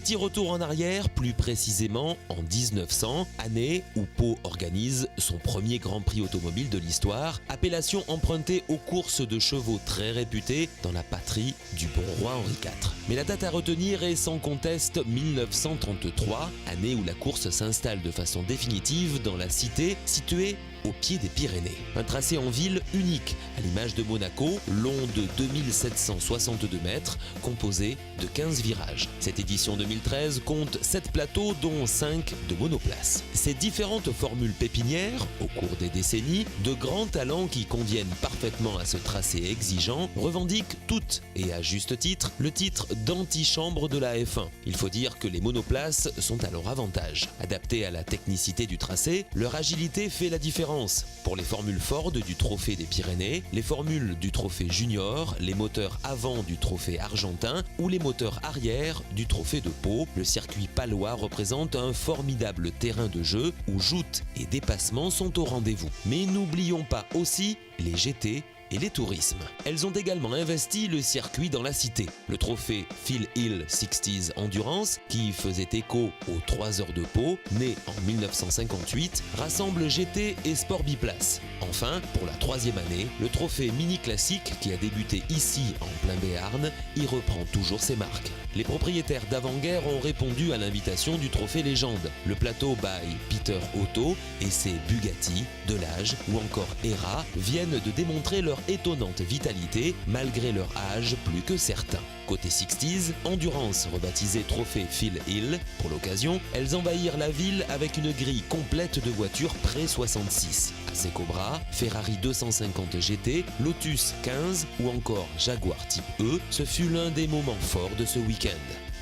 Petit retour en arrière, plus précisément en 1900, année où Pau organise son premier Grand Prix automobile de l'histoire, appellation empruntée aux courses de chevaux très réputées dans la patrie du bon roi Henri IV. Mais la date à retenir est sans conteste 1933, année où la course s'installe de façon définitive dans la cité située au pied des Pyrénées. Un tracé en ville unique, à l'image de Monaco, long de 2762 mètres, composé de 15 virages. Cette édition 2013 compte 7 plateaux, dont 5 de monoplace. Ces différentes formules pépinières, au cours des décennies, de grands talents qui conviennent parfaitement à ce tracé exigeant, revendiquent toutes, et à juste titre, le titre d'antichambre de la F1. Il faut dire que les monoplaces sont à leur avantage. Adaptées à la technicité du tracé, leur agilité fait la différence. Pour les formules Ford du Trophée des Pyrénées, les formules du Trophée Junior, les moteurs avant du Trophée Argentin ou les moteurs arrière du Trophée de Pau, le circuit palois représente un formidable terrain de jeu où joutes et dépassements sont au rendez-vous. Mais n'oublions pas aussi les GT et les tourismes. Elles ont également investi le circuit dans la cité. Le trophée Phil Hill 60s Endurance, qui faisait écho aux 3 heures de Pau, né en 1958, rassemble GT et sport biplace. Enfin, pour la 3e année, le trophée Mini Classique, qui a débuté ici en plein Béarn, y reprend toujours ses marques. Les propriétaires d'avant-guerre ont répondu à l'invitation du trophée Légende. Le plateau by Peter Otto et ses Bugatti, Delage ou encore Hera viennent de démontrer leur étonnante vitalité malgré leur âge plus que certain. Côté 60s, Endurance, rebaptisée Trophée Phil Hill, pour l'occasion, elles envahirent la ville avec une grille complète de voitures pré-66. AC Cobra, Ferrari 250 GT, Lotus 15 ou encore Jaguar Type E, ce fut l'un des moments forts de ce week-end.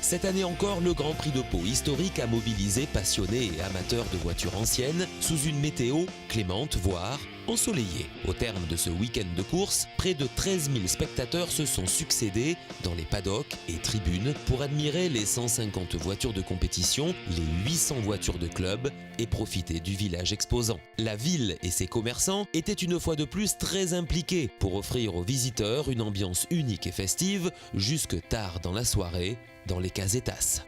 Cette année encore, le Grand Prix de Pau historique a mobilisé passionnés et amateurs de voitures anciennes sous une météo clémente, voire ensoleillée. Au terme de ce week-end de course, près de 13 000 spectateurs se sont succédés dans les paddocks et tribunes pour admirer les 150 voitures de compétition, les 800 voitures de club et profiter du village exposant. La ville et ses commerçants étaient une fois de plus très impliqués pour offrir aux visiteurs une ambiance unique et festive jusque tard dans la soirée dans les casetas.